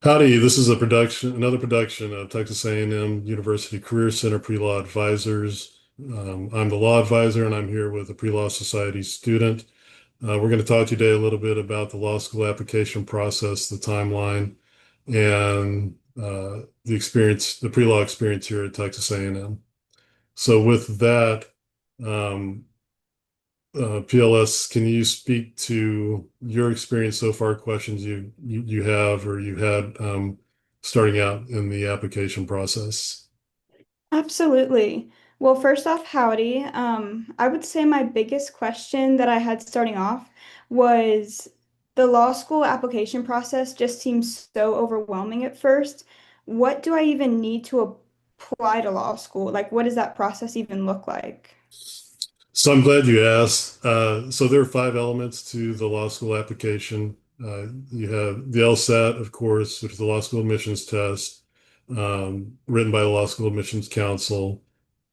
Howdy, this is another production of Texas A&M University Career Center Pre-Law Advisors. I'm the law advisor, and I'm here with a Pre-Law Society student. We're going to talk today a little bit about the law school application process, the timeline, and the pre-law experience here at Texas A&M. So with that, um, PLS, can you speak to your experience so far, questions you have or you had starting out in the application process? Absolutely. Well, first off, howdy. I would say my biggest question that I had starting off was the law school application process just seems so overwhelming at first. What do I even need to apply to law school? Like, what does that process even look like? So I'm glad you asked. So there are five elements to the law school application. You have the LSAT, of course, which is the law school admissions test, written by the Law School Admissions Council.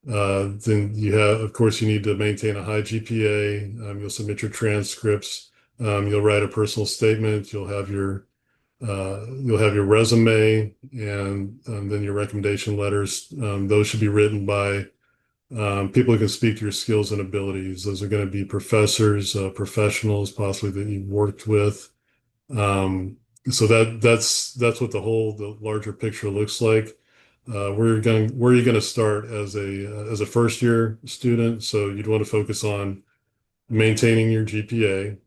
Then you have, of course, you need to maintain a high GPA. You'll submit your transcripts. You'll write a personal statement. You'll have your resume, and then your recommendation letters. Those should be written by people who can speak to your skills and abilities. Those are going to be professors, professionals, possibly that you've worked with. So that's what the larger picture looks like. Where are you going to start as a first year student? So you'd want to focus on maintaining your GPA.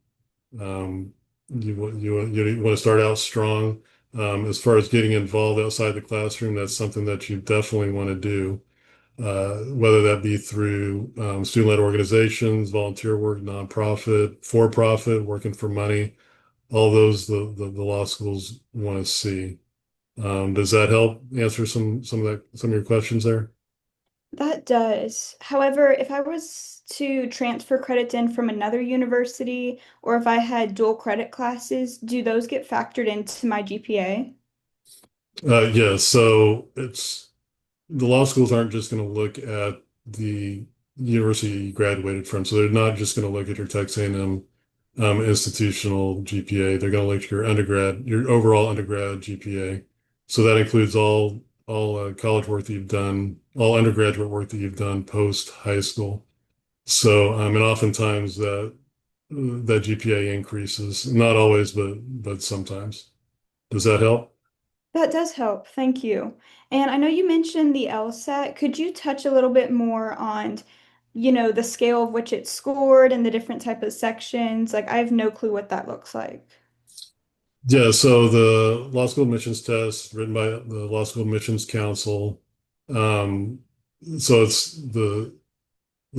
You want to start out strong. As far as getting involved outside the classroom, that's something that you definitely want to do, whether that be through student-led organizations, volunteer work, nonprofit, for-profit, working for money. All those the law schools want to see. Does that help answer some of your questions there? That does. However, if I was to transfer credits in from another university or if I had dual credit classes, do those get factored into my GPA? Yeah, so it's the law schools aren't just going to look at the university you graduated from. So they're not just going to look at your Texas A&M institutional GPA. They're going to look at your overall undergrad GPA. So that includes all college work that you've done, all undergraduate work that you've done post high school. So and oftentimes that GPA increases, not always, but sometimes. Does that help? That does help. Thank you. And I know you mentioned the LSAT. Could you touch a little bit more on, the scale of which it's scored and the different type of sections? Like, I have no clue what that looks like. Yeah, so the law school admissions test written by the Law School Admissions Council. Um, so it's the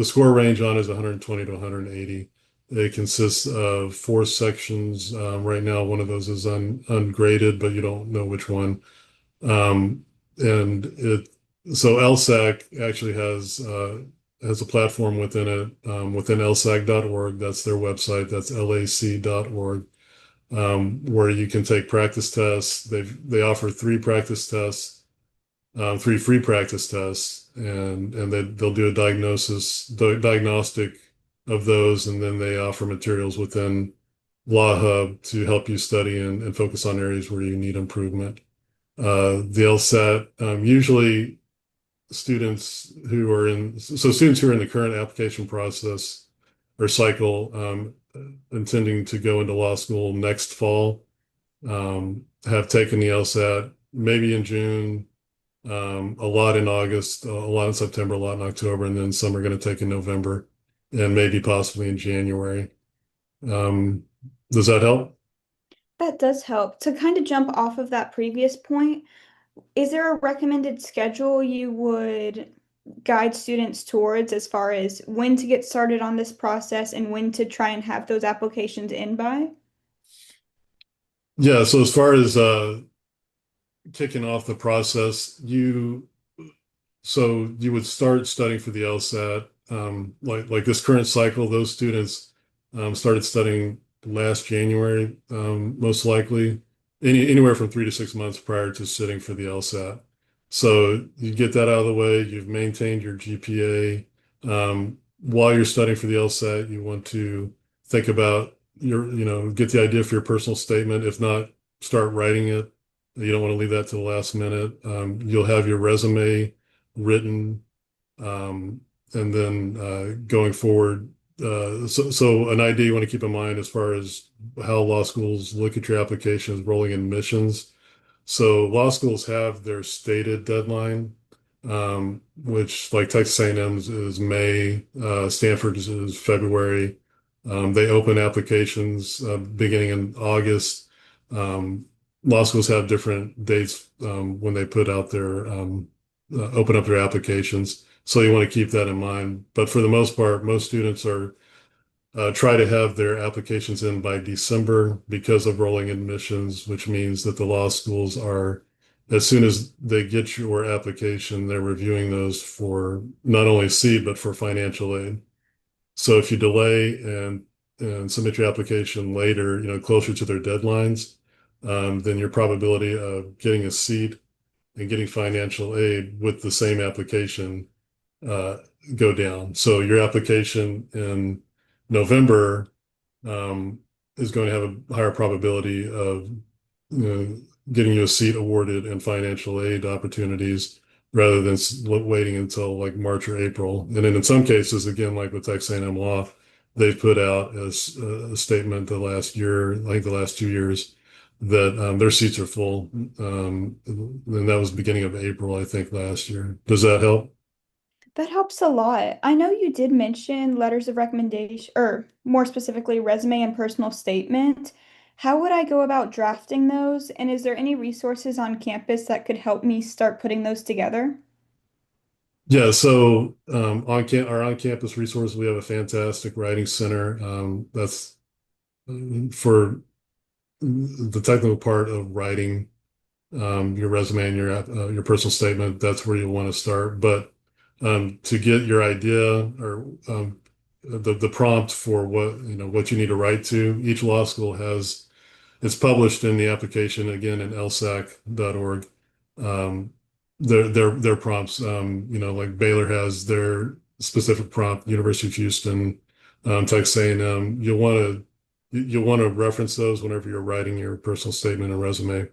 score range on is 120 to 180. It consists of four sections. Right now, one of those is ungraded, but you don't know which one. And it so LSAC actually has a platform within it, within lsac.org. That's their website. That's lac.org, where you can take practice tests. They offer three practice tests, three free practice tests, and they'll do a diagnostic of those, and then they offer materials within Law Hub to help you study and focus on areas where you need improvement. The LSAT, usually students who are in the current application process or cycle, intending to go into law school next fall, have taken the LSAT maybe in June, a lot in August, a lot in September, a lot in October, and then some are going to take in November and maybe possibly in January. Um, does that help? That does help. To kind of jump off of that previous point, is there a recommended schedule you would guide students towards as far as when to get started on this process and when to try and have those applications in by? Yeah, so as far as kicking off the process, you would start studying for the LSAT. Like this current cycle, those students started studying last January, most likely, anywhere from 3 to 6 months prior to sitting for the LSAT. So you get that out of the way. You've maintained your GPA. While you're studying for the LSAT, you want to think about get the idea for your personal statement. If not, start writing it. You don't want to leave that to the last minute. You'll have your resume written, um, and then going forward. So an idea you want to keep in mind as far as how law schools look at your application is rolling admissions. So law schools have their stated deadline, which like Texas A&M is May, Stanford is February. They open applications beginning in August. Um, Law schools have different dates when they put out their open up their applications. So you want to keep that in mind. But for the most part, most students are try to have their applications in by December because of rolling admissions, which means that the law schools are, as soon as they get your application, they're reviewing those for not only seat, but for financial aid. So if you delay and submit your application later, closer to their deadlines, then your probability of getting a seat and getting financial aid with the same application uh, go down. So your application in November um, is going to have a higher probability of getting you a seat awarded and financial aid opportunities rather than waiting until like March or April. And then in some cases, again, like with Texas A&M Law, they've put out a statement the last year, like the last 2 years, that their seats are full. And that was beginning of April, I think, last year. Does that help? That helps a lot. I know you did mention letters of recommendation, or more specifically, resume and personal statement. How would I go about drafting those? And is there any resources on campus that could help me start putting those together? Yeah, so our on-campus resource, we have a fantastic writing center. That's for the technical part of writing your resume and your personal statement. That's where you want to start. But to get your idea or the prompt for what you need to write to, each law school has it's published in the application again in lsac.org. Um, their prompts, like Baylor has their specific prompt, University of Houston, Texas A&M. You'll want to reference those whenever you're writing your personal statement and resume.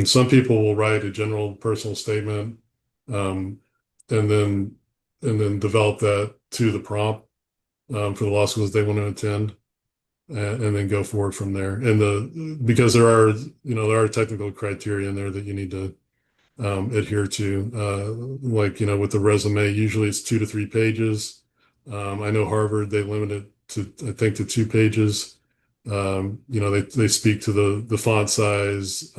Some people will write a general personal statement, um, and then develop that to the prompt for the law schools they want to attend and then go forward from there. And because there are technical criteria in there that you need to adhere to. Like, with the resume, usually it's 2 to 3 pages. I know Harvard, they limit it to, I think, to 2 pages. They speak to the font size,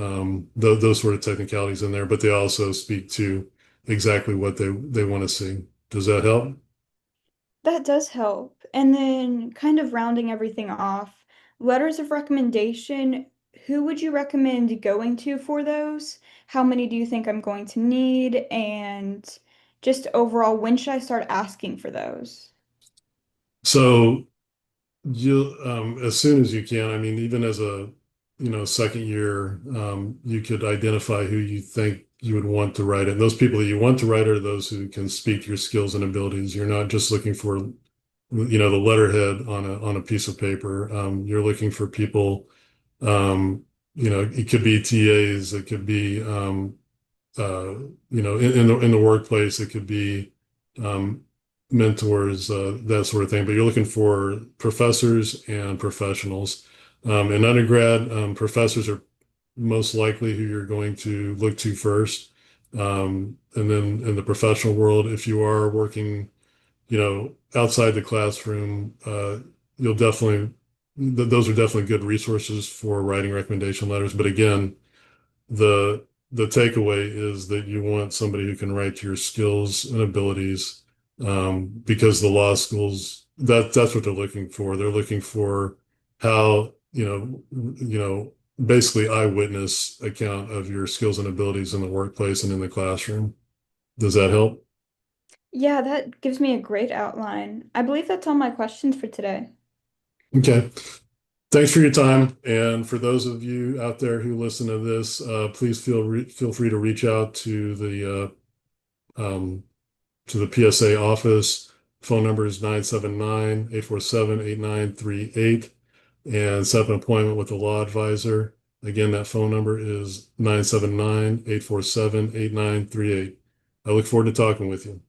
those sort of technicalities in there, but they also speak to exactly what they want to see. Does that help? That does help. And then, kind of rounding everything off, letters of recommendation, who would you recommend going to for those? How many do you think I'm going to need? And just overall, when should I start asking for those? So you as soon as you can. I mean, even as a second year, you could identify who you think you would want to write it. And those people that you want to write are those who can speak to your skills and abilities. You're not just looking for the letterhead on a piece of paper. You're looking for people. It could be TAs. It could be in the workplace, it could be um, mentors, that sort of thing. But you're looking for professors and professionals. In undergrad, professors are most likely who you're going to look to first. And then in the professional world, if you are working, outside the classroom, you'll definitely, those are definitely good resources for writing recommendation letters. But again, the the takeaway is that you want somebody who can write to your skills and abilities, because the law schools that's what they're looking for. They're looking for how basically eyewitness account of your skills and abilities in the workplace and in the classroom. Does that help? Yeah, that gives me a great outline. I believe that's all my questions for today. Okay. Thanks for your time. And for those of you out there who listen to this, please feel free to reach out to the PSA office. Phone number is 979-847-8938, and set up an appointment with a law advisor. Again, that phone number is 979-847-8938. I look forward to talking with you.